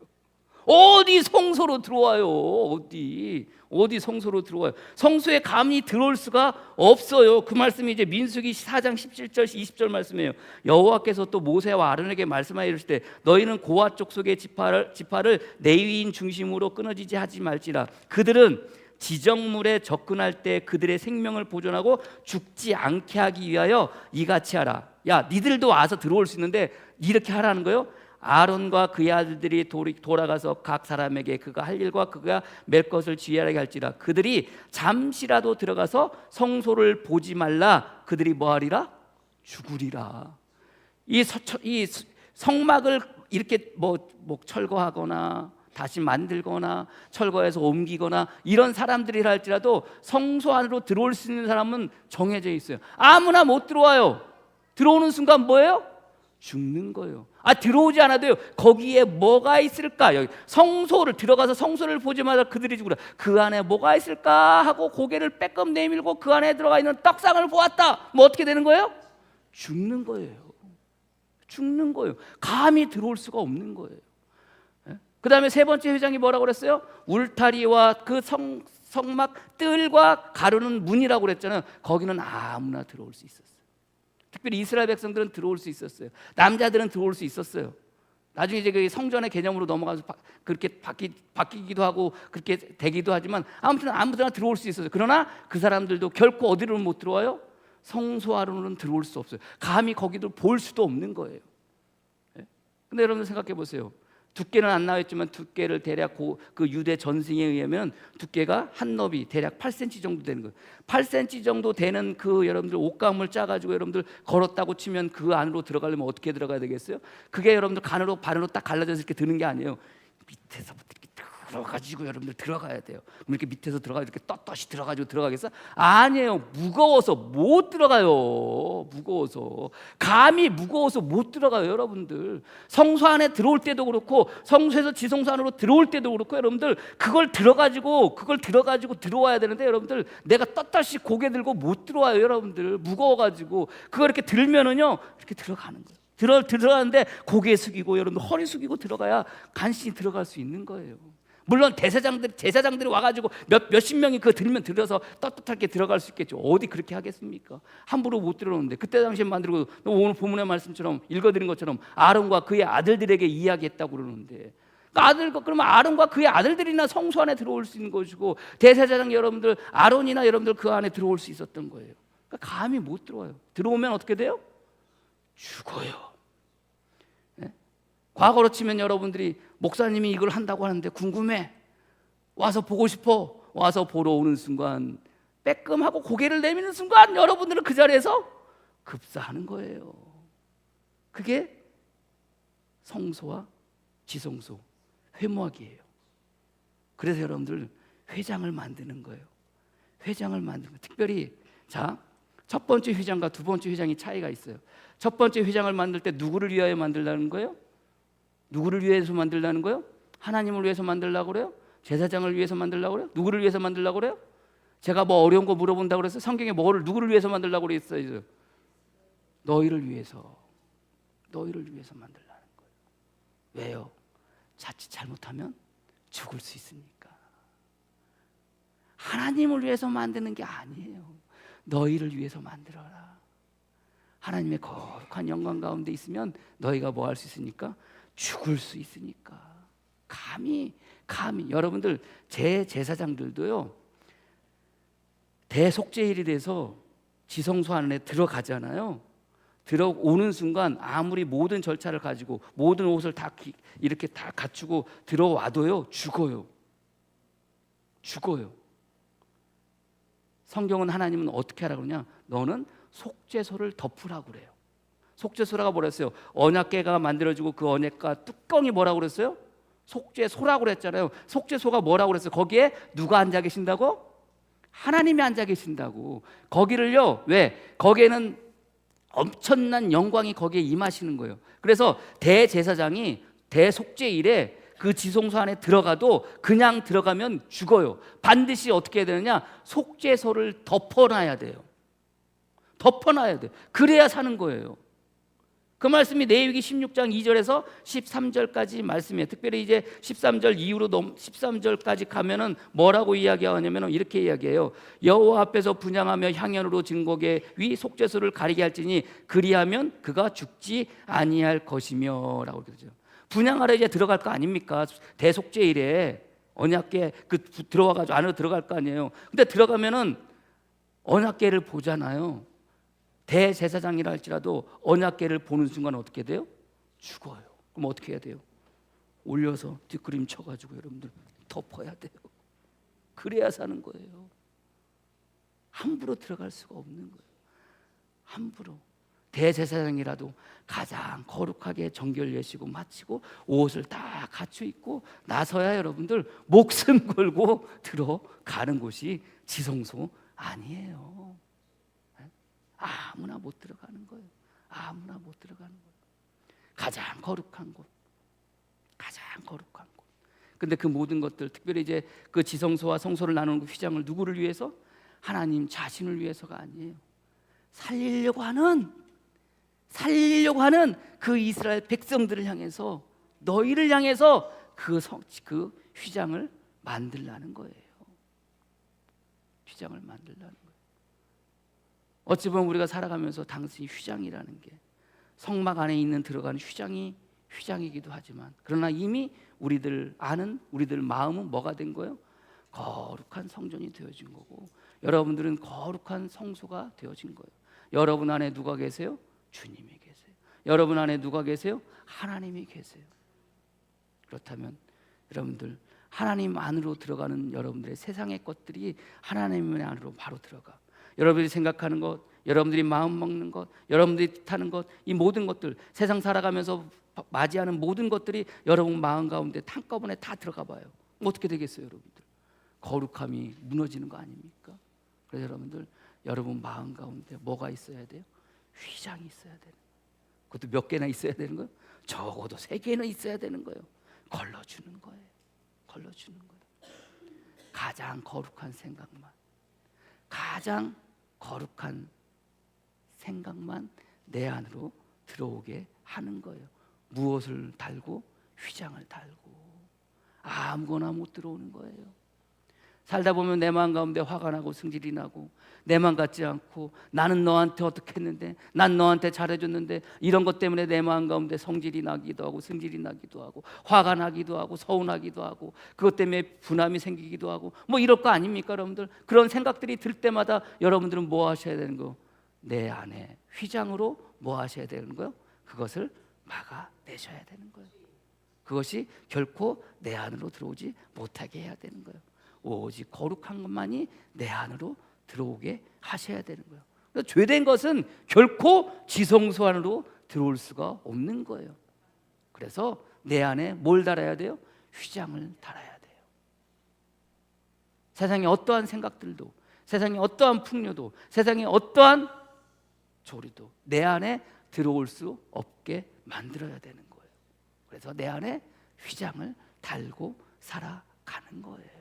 어디 성소로 들어와요? 어디 성소로 들어와요? 성소에 감히 들어올 수가 없어요. 그 말씀이 이제 민수기 4장 17절 20절 말씀이에요. 여호와께서 또 모세와 아론에게 말씀하여 이르실 때 너희는 고아 족속의 지파를 레위인 중심으로 끊어지지 하지 말지라. 그들은 지정물에 접근할 때 그들의 생명을 보존하고 죽지 않게 하기 위하여 이같이 하라. 야, 니들도 와서 들어올 수 있는데 이렇게 하라는 거예요. 아론과 그의 아들들이 돌아가서 각 사람에게 그가 할 일과 그가 맬 것을 지혜하게 할지라. 그들이 잠시라도 들어가서 성소를 보지 말라. 그들이 뭐하리라? 죽으리라. 이 성막을 이렇게 뭐 철거하거나 다시 만들거나 철거해서 옮기거나 이런 사람들이라 할지라도 성소 안으로 들어올 수 있는 사람은 정해져 있어요. 아무나 못 들어와요. 들어오는 순간 뭐예요? 죽는 거예요. 들어오지 않아도요. 거기에 뭐가 있을까? 여기 성소를 들어가서 성소를 보자마자 그들이 죽으라. 그 안에 뭐가 있을까 하고 고개를 빼끔 내밀고 그 안에 들어가 있는 떡상을 보았다. 뭐 어떻게 되는 거예요? 죽는 거예요. 죽는 거예요. 감히 들어올 수가 없는 거예요. 그 다음에 세 번째 회장이 뭐라고 그랬어요? 울타리와 그 성막 뜰과 가르는 문이라고 그랬잖아요. 거기는 아무나 들어올 수 있었어요. 특별히 이스라엘 백성들은 들어올 수 있었어요. 남자들은 들어올 수 있었어요. 나중에 이제 그 성전의 개념으로 넘어가서 그렇게 바뀌기도 하고 그렇게 되기도 하지만 아무튼 아무데나 들어올 수 있었어요. 그러나 그 사람들도 결코 어디로는 못 들어와요? 성소 안으로는 들어올 수 없어요. 감히 거기도 볼 수도 없는 거예요. 근데 여러분들 생각해 보세요. 두께는 안 나와있지만 두께를 대략 그 유대 전승에 의하면 두께가 한 너비 대략 8cm 정도 되는 거예요. 8cm 정도 되는 그 여러분들 옷감을 짜가지고 여러분들 걸었다고 치면 그 안으로 들어가려면 어떻게 들어가야 되겠어요? 그게 여러분들 간으로 반으로 딱 갈라져서 이렇게 드는 게 아니에요. 밑에서부터 이렇게 들어가지고 여러분들 들어가야 돼요. 그럼 이렇게 밑에서 들어가 이렇게 떳떳이 들어가지고 들어가겠어? 아니에요. 무거워서 못 들어가요. 무거워서 감히 무거워서 못 들어가요. 여러분들 성소 안에 들어올 때도 그렇고 성소에서 지성소 안으로 들어올 때도 그렇고 여러분들 그걸 들어가지고 들어와야 되는데 여러분들 내가 떳떳이 고개 들고 못 들어와요. 여러분들 무거워가지고 그거 이렇게 들면은요 이렇게 들어가는 거예요. 들어가는데 고개 숙이고 여러분들 허리 숙이고 들어가야 간신히 들어갈 수 있는 거예요. 물론 제사장들이 와가지고 몇십 명이 그거 들어서 떳떳하게 들어갈 수 있겠죠. 어디 그렇게 하겠습니까? 함부로 못 들어오는데 그때 당시에 만들고 오늘 본문의 말씀처럼 읽어드린 것처럼 아론과 그의 아들들에게 이야기했다고 그러는데 그러면 아론과 그의 아들들이나 성소 안에 들어올 수 있는 것이고 대제사장 여러분들 아론이나 여러분들 그 안에 들어올 수 있었던 거예요. 그러니까 감히 못 들어와요. 들어오면 어떻게 돼요? 죽어요. 과거로 치면 여러분들이 목사님이 이걸 한다고 하는데 궁금해. 와서 보고 싶어. 와서 보러 오는 순간 빼끔하고 고개를 내미는 순간 여러분들은 그 자리에서 급사하는 거예요. 그게 성소와 지성소 회모하기예요. 그래서 여러분들 회장을 만드는 거예요. 회장을 만드는 거예요. 특별히 첫 번째 회장과 두 번째 회장이 차이가 있어요. 첫 번째 회장을 만들 때 누구를 위하여 만들라는 거예요? 누구를 위해서 만들라는 거예요? 하나님을 위해서 만들려고 그래요? 제사장을 위해서 만들려고 그래요? 누구를 위해서 만들려고 그래요? 제가 뭐 어려운 거 물어본다고 그래서 성경에 누구를 위해서 만들려고 그랬어요? 너희를 위해서 만들라는 거예요. 왜요? 자칫 잘못하면 죽을 수 있으니까. 하나님을 위해서 만드는 게 아니에요. 너희를 위해서 만들어라. 하나님의 거룩한 영광 가운데 있으면 너희가 뭐 할 수 있으니까? 죽을 수 있으니까. 감히 여러분들 제 제사장들도요 대속죄일이 돼서 지성소 안에 들어가잖아요. 들어오는 순간 아무리 모든 절차를 가지고 모든 옷을 다 이렇게 다 갖추고 들어와도요 죽어요. 성경은 하나님은 어떻게 하라고 그러냐? 너는 속죄소를 덮으라고 그래요. 속죄소라가 뭐랬어요? 언약궤가 만들어지고 그 언약궤 뚜껑이 뭐라고 그랬어요? 속죄소라고 그랬잖아요. 속죄소가 뭐라고 그랬어요? 거기에 누가 앉아 계신다고? 하나님이 앉아 계신다고. 거기를요 왜? 거기에는 엄청난 영광이 거기에 임하시는 거예요. 그래서 대제사장이 대속죄일에 그 지성소 안에 들어가도 그냥 들어가면 죽어요. 반드시 어떻게 해야 되느냐? 속죄소를 덮어놔야 돼요. 그래야 사는 거예요. 그 말씀이 레위기 16장 2절에서 13절까지 말씀이에요. 특별히 이제 13절 이후로 13절까지 가면은 뭐라고 이야기하냐면 이렇게 이야기해요. 여호와 앞에서 분향하며 향연으로 증거계 위 속죄소를 가리게 할지니 그리하면 그가 죽지 아니할 것이며 라고 그러죠. 분향하러 이제 들어갈 거 아닙니까? 대속죄일에 언약궤 들어와가지고 안으로 들어갈 거 아니에요. 근데 들어가면은 언약궤를 보잖아요. 대제사장이라 할지라도 언약궤를 보는 순간 어떻게 돼요? 죽어요. 그럼 어떻게 해야 돼요? 올려서 뒷그림 쳐가지고 여러분들 덮어야 돼요. 그래야 사는 거예요. 함부로 들어갈 수가 없는 거예요. 함부로. 대제사장이라도 가장 거룩하게 정결 예시고 마치고 옷을 다 갖춰 입고 나서야 여러분들 목숨 걸고 들어가는 곳이 지성소 아니에요. 아무나 못 들어가는 거예요. 아무나 못 들어가는 거예요. 가장 거룩한 곳, 가장 거룩한 곳. 근데 그 모든 것들, 특별히 이제 그 지성소와 성소를 나누는 그 휘장을 누구를 위해서? 하나님 자신을 위해서가 아니에요. 살리려고 하는 그 이스라엘 백성들을 향해서, 너희를 향해서 그 휘장을 만들라는 거예요. 휘장을 만들라는 거예요. 어찌 보면 우리가 살아가면서 당신이 휘장이라는 게 성막 안에 있는 들어가는 휘장이기도 하지만, 그러나 이미 우리들 아는 우리들 마음은 뭐가 된 거예요? 거룩한 성전이 되어진 거고, 여러분들은 거룩한 성소가 되어진 거예요. 여러분 안에 누가 계세요? 주님이 계세요. 여러분 안에 누가 계세요? 하나님이 계세요. 그렇다면 여러분들, 하나님 안으로 들어가는 여러분들의 세상의 것들이 하나님 안으로 바로 들어가. 여러분들이 생각하는 것, 여러분들이 마음 먹는 것, 여러분들이 뜻하는 것, 이 모든 것들, 세상 살아가면서 맞이하는 모든 것들이 여러분 마음 가운데 한꺼번에 다 들어가 봐요. 어떻게 되겠어요, 여러분들? 거룩함이 무너지는 거 아닙니까? 그래서 여러분들, 여러분 마음 가운데 뭐가 있어야 돼요? 휘장이 있어야 되는 거예요. 그것도 몇 개나 있어야 되는 거예요? 적어도 3개는 있어야 되는 거예요. 걸러주는 거예요. 걸러주는 거예요. 가장 거룩한 생각만, 가장 거룩한 생각만 내 안으로 들어오게 하는 거예요. 무엇을 달고? 휘장을 달고. 아무거나 못 들어오는 거예요. 살다 보면 내 마음 가운데 화가 나고 승질이 나고, 내 마음 같지 않고, 나는 너한테 어떻게 했는데, 난 너한테 잘해줬는데, 이런 것 때문에 내 마음 가운데 성질이 나기도 하고 승질이 나기도 하고 화가 나기도 하고 서운하기도 하고, 그것 때문에 분함이 생기기도 하고, 뭐 이럴 거 아닙니까 여러분들? 그런 생각들이 들 때마다 여러분들은 뭐 하셔야 되는 거예요? 내 안에 휘장으로 뭐 하셔야 되는 거예요? 그것을 막아내셔야 되는 거예요. 그것이 결코 내 안으로 들어오지 못하게 해야 되는 거예요. 오직 거룩한 것만이 내 안으로 들어오게 하셔야 되는 거예요. 죄된 것은 결코 지성소 안으로 들어올 수가 없는 거예요. 그래서 내 안에 뭘 달아야 돼요? 휘장을 달아야 돼요. 세상의 어떠한 생각들도, 세상의 어떠한 풍요도, 세상의 어떠한 조리도 내 안에 들어올 수 없게 만들어야 되는 거예요. 그래서 내 안에 휘장을 달고 살아가는 거예요.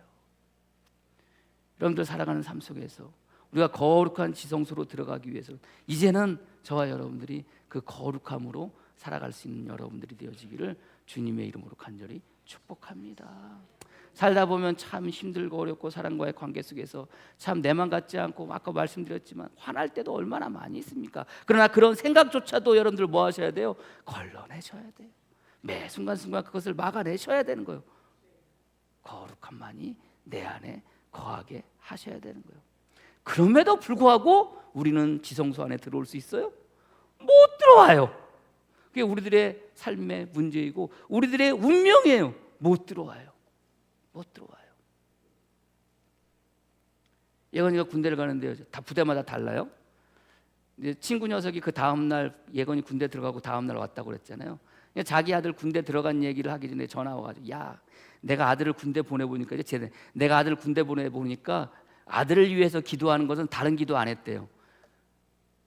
여러분들 살아가는 삶 속에서 우리가 거룩한 지성소로 들어가기 위해서 이제는 저와 여러분들이 그 거룩함으로 살아갈 수 있는 여러분들이 되어지기를 주님의 이름으로 간절히 축복합니다. 살다 보면 참 힘들고 어렵고 사람과의 관계 속에서 참 내만 같지 않고, 아까 말씀드렸지만 화날 때도 얼마나 많이 있습니까? 그러나 그런 생각조차도 여러분들 뭐 하셔야 돼요? 걸러내셔야 돼요. 매 순간순간 그것을 막아내셔야 되는 거예요. 거룩함만이 내 안에 거하게 하셔야 되는 거예요. 그럼에도 불구하고 우리는 지성소 안에 들어올 수 있어요? 못 들어와요. 그게 우리들의 삶의 문제이고 우리들의 운명이에요. 못 들어와요. 못 들어와요. 예건이가 군대를 가는데요, 다 부대마다 달라요. 이제 친구 녀석이 그 다음 날 예건이 군대 들어가고 다음 날 왔다고 그랬잖아요. 자기 아들 군대 들어간 얘기를 하기 전에 전화 와가지고, 야, 내가 아들을 군대 보내보니까 이제 내가 아들을 군대 보내보니까 아들을 위해서 기도하는 것은 다른 기도 안 했대요.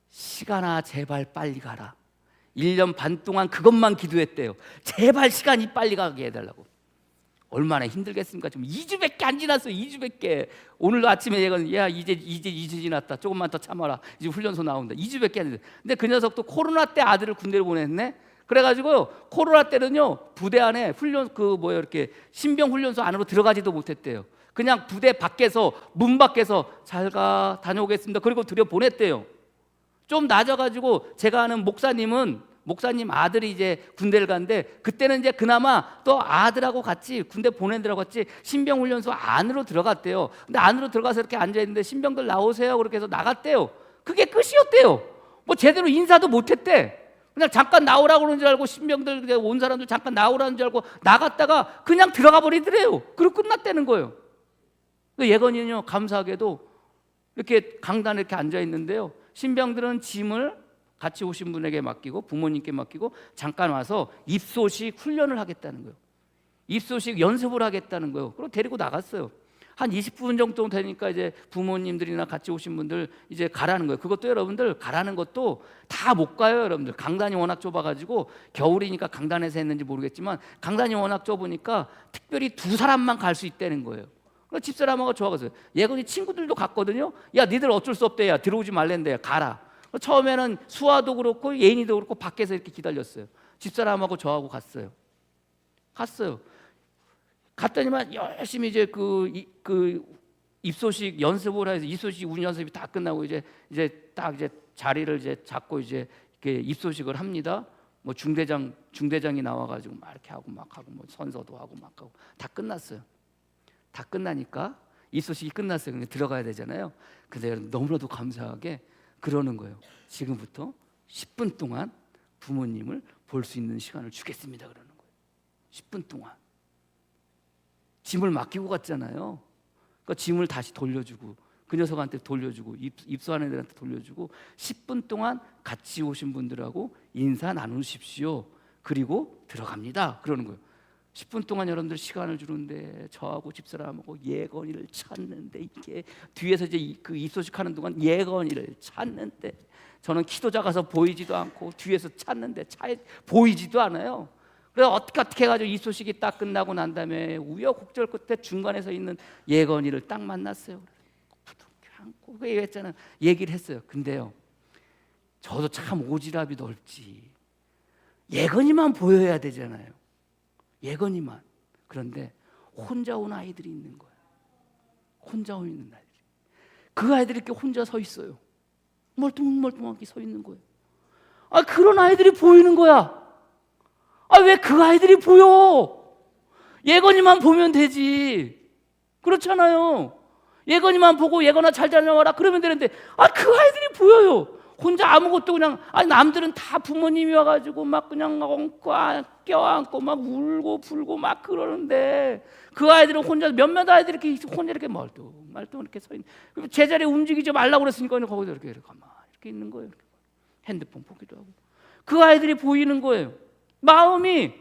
시간아 제발 빨리 가라. 1년 반 동안 그것만 기도했대요. 제발 시간이 빨리 가게 해달라고. 얼마나 힘들겠습니까? 지금 2주밖에 안 지났어요. 2주밖에. 오늘 아침에 얘가, 야, 이제 2주 지났다. 조금만 더 참아라. 이제 훈련소 나온다. 2주밖에 안 됐어요. 근데 그 녀석도 코로나 때 아들을 군대로 보냈네. 그래가지고 코로나 때는요, 부대 안에 이렇게 신병 훈련소 안으로 들어가지도 못했대요. 그냥 부대 밖에서, 문 밖에서 잘 가, 다녀오겠습니다. 그리고 들여보냈대요. 좀 낮아가지고 제가 아는 목사님 아들이 이제 군대를 갔는데, 그때는 이제 그나마 또 아들하고 같이 군대 보내느라고 같이 신병 훈련소 안으로 들어갔대요. 근데 안으로 들어가서 이렇게 앉아있는데 신병들 나오세요 그렇게 해서 나갔대요. 그게 끝이었대요. 뭐 제대로 인사도 못했대. 그냥 잠깐 나오라고 그러는 줄 알고 신병들 온 사람들 잠깐 나오라는 줄 알고 나갔다가 그냥 들어가 버리더래요. 그리고 끝났다는 거예요. 예건이는요, 감사하게도 이렇게 강단에 이렇게 앉아 있는데요, 신병들은 짐을 같이 오신 분에게 맡기고 부모님께 맡기고 잠깐 와서 입소식 훈련을 하겠다는 거예요. 입소식 연습을 하겠다는 거예요. 그리고 데리고 나갔어요. 한 20분 정도 되니까 이제 부모님들이나 같이 오신 분들 이제 가라는 거예요. 그것도 여러분들 가라는 것도 다 못 가요. 여러분들 강단이 워낙 좁아가지고, 겨울이니까 강단에서 했는지 모르겠지만 강단이 워낙 좁으니까 특별히 2사람만 갈 수 있다는 거예요. 그래서 집사람하고 좋아가서요. 예건이 친구들도 갔거든요. 야, 니들 어쩔 수 없대. 야, 들어오지 말랜대. 가라. 처음에는 수아도 그렇고 예인이도 그렇고 밖에서 이렇게 기다렸어요. 집사람하고 저하고 갔어요. 갔더니만 열심히 이제 그 입소식 연습을 해서 입소식 운 연습이 다 끝나고 이제 딱 이제 자리를 이제 잡고 이제 이렇게 입소식을 합니다. 뭐 중대장이 나와가지고 막 이렇게 하고 막 하고 뭐 선서도 하고 막 하고 다 끝났어요. 다 끝나니까 입소식이 끝났어요. 근데 들어가야 되잖아요. 근데 너무나도 감사하게 그러는 거예요. 지금부터 10분 동안 부모님을 볼 수 있는 시간을 주겠습니다. 그러는 거예요. 10분 동안. 짐을 맡기고 갔잖아요. 그러니까 짐을 다시 돌려주고 그 녀석한테 돌려주고 입소하는 애들한테 돌려주고 10분 동안 같이 오신 분들하고 인사 나누십시오. 그리고 들어갑니다. 그러는 거예요. 10분 동안 여러분들 시간을 주는데 저하고 집사람하고 예건이를 찾는데, 이게 뒤에서 이제 그 입소식하는 동안 예건이를 찾는데, 저는 키도 작아서 보이지도 않고 뒤에서 찾는데 차에 보이지도 않아요. 그래서 어떻게 해가지고 입소식이 딱 끝나고 난 다음에 우여곡절 끝에 중간에 서 있는 예건이를 딱 만났어요. 부둥켜 안고 했잖아요. 얘기를 했어요. 근데요, 저도 참 오지랖이 넓지. 예건이만 보여야 되잖아요. 예건이만. 그런데 혼자 온 아이들이 있는 거예요. 혼자 온 있는 아이들이. 그 아이들이 이렇게 혼자 서 있어요. 멀뚱멀뚱하게 서 있는 거예요. 아, 그런 아이들이 보이는 거야. 아, 왜 그 아이들이 보여? 예건이만 보면 되지. 그렇잖아요. 예건이만 보고 예건아 잘 다녀와라 그러면 되는데, 아, 그 아이들이 보여요. 혼자 아무것도 그냥, 아니 남들은 다 부모님이 와가지고 막 그냥 엉고 껴안고 막 울고 불고 막 그러는데, 그 아이들은 혼자, 몇몇 아이들이 이렇게 혼자 이렇게 말똥 이렇게 서 있는. 제자리에 움직이지 말라고 그랬으니까 거기서 이렇게 가만히 이렇게 있는 거예요. 핸드폰 보기도 하고. 그 아이들이 보이는 거예요. 마음이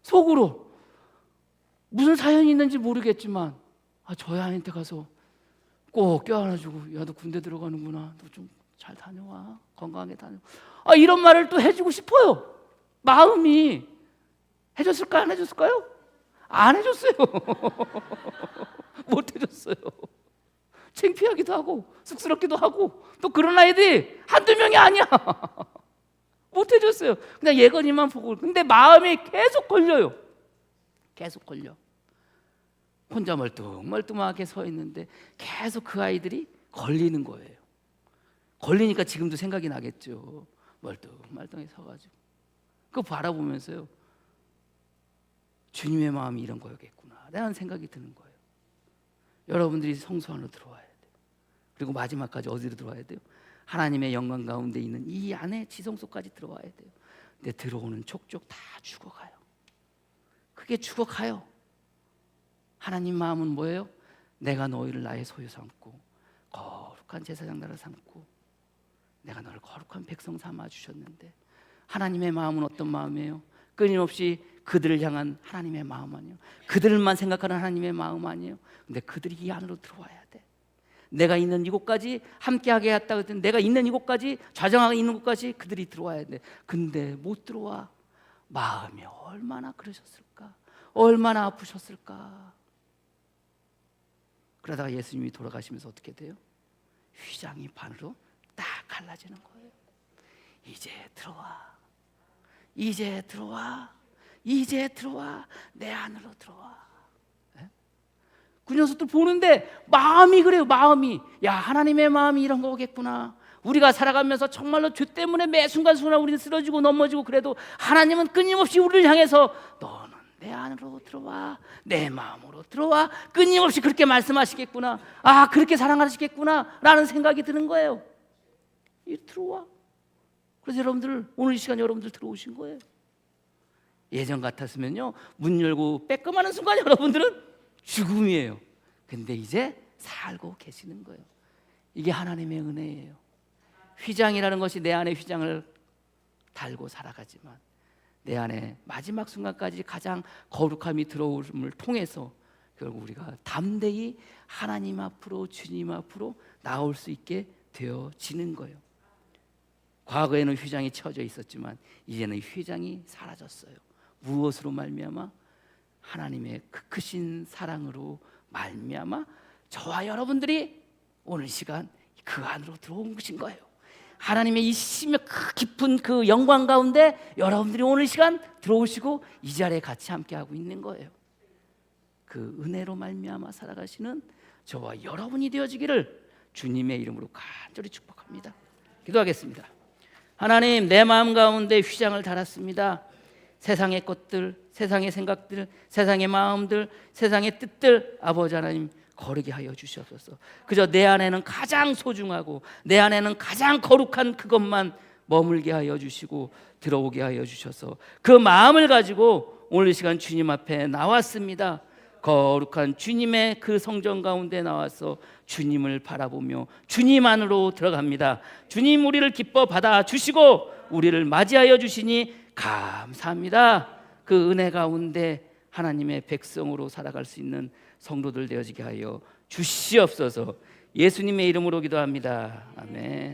속으로 무슨 사연이 있는지 모르겠지만, 아, 저 아이한테 가서 꼭 껴안아주고, 야, 너 군대 들어가는구나. 너 좀 잘 다녀와. 건강하게 다녀. 아, 이런 말을 또 해주고 싶어요. 마음이. 해줬을까요? 안 해줬을까요? 안 해줬어요. 못 해줬어요. 창피하기도 하고 쑥스럽기도 하고, 또 그런 아이들이 한두 명이 아니야. 못 해줬어요. 그냥 예건이만 보고. 근데 마음이 계속 걸려요. 계속 걸려. 혼자 멀뚱멀뚱하게 서 있는데 계속 그 아이들이 걸리는 거예요. 걸리니까 지금도 생각이 나겠죠. 멀뚱멀뚱하게 서가지고 그거 바라보면서요, 주님의 마음이 이런 거였겠구나 라는 생각이 드는 거예요. 여러분들이 성소 안으로 들어와야 돼요. 그리고 마지막까지 어디로 들어와야 돼요? 하나님의 영광 가운데 있는 이 안에 지성소까지 들어와야 돼요. 근데 들어오는 족족 다 죽어가요. 그게 죽어가요. 하나님 마음은 뭐예요? 내가 너희를 나의 소유 삼고 거룩한 제사장 나라 삼고 내가 너를 거룩한 백성 삼아 주셨는데, 하나님의 마음은 어떤 마음이에요? 끊임없이 그들을 향한 하나님의 마음 아니에요? 그들만 생각하는 하나님의 마음 아니에요? 근데 그들이 이 안으로 들어와야 돼. 내가 있는 이곳까지 함께하게 했다고 했더니, 내가 있는 이곳까지, 좌정하게 있는 곳까지 그들이 들어와야 돼. 근데 못 들어와. 마음이 얼마나 그러셨을까? 얼마나 아프셨을까? 그러다가 예수님이 돌아가시면서 어떻게 돼요? 휘장이 반으로 딱 갈라지는 거예요. 이제 들어와. 이제 들어와. 이제 들어와. 내 안으로 들어와. 그 녀석들 보는데 마음이 그래요. 마음이, 야, 하나님의 마음이 이런 거겠구나. 우리가 살아가면서 정말로 죄 때문에 매 순간순간 우리는 쓰러지고 넘어지고, 그래도 하나님은 끊임없이 우리를 향해서 너는 내 안으로 들어와, 내 마음으로 들어와, 끊임없이 그렇게 말씀하시겠구나. 아, 그렇게 사랑하시겠구나 라는 생각이 드는 거예요. 이 들어와. 그래서 여러분들 오늘 이 시간 여러분들 들어오신 거예요. 예전 같았으면요 문 열고 빼꼼하는 순간 여러분들은 죽음이에요. 근데 이제 살고 계시는 거예요. 이게 하나님의 은혜예요. 휘장이라는 것이 내 안에 휘장을 달고 살아가지만 내 안에 마지막 순간까지 가장 거룩함이 들어옴을 통해서 결국 우리가 담대히 하나님 앞으로 주님 앞으로 나올 수 있게 되어지는 거예요. 과거에는 휘장이 쳐져 있었지만 이제는 휘장이 사라졌어요. 무엇으로 말미암아? 하나님의 그 크신 사랑으로 말미암아 저와 여러분들이 오늘 시간 그 안으로 들어온 것인 거예요. 하나님의 이 심히 깊은 그 영광 가운데 여러분들이 오늘 시간 들어오시고 이 자리에 같이 함께하고 있는 거예요. 그 은혜로 말미암아 살아가시는 저와 여러분이 되어지기를 주님의 이름으로 간절히 축복합니다. 기도하겠습니다. 하나님, 내 마음 가운데 휘장을 달았습니다. 세상의 것들, 세상의 생각들, 세상의 마음들, 세상의 뜻들 아버지 하나님 거르게 하여 주시옵소서. 그저 내 안에는 가장 소중하고 내 안에는 가장 거룩한 그것만 머물게 하여 주시고 들어오게 하여 주셔서 그 마음을 가지고 오늘 이 시간 주님 앞에 나왔습니다. 거룩한 주님의 그 성전 가운데 나와서 주님을 바라보며 주님 안으로 들어갑니다. 주님 우리를 기뻐 받아주시고 우리를 맞이하여 주시니 감사합니다. 그 은혜 가운데 하나님의 백성으로 살아갈 수 있는 성도들 되어지게 하여 주시옵소서. 예수님의 이름으로 기도합니다. 아멘.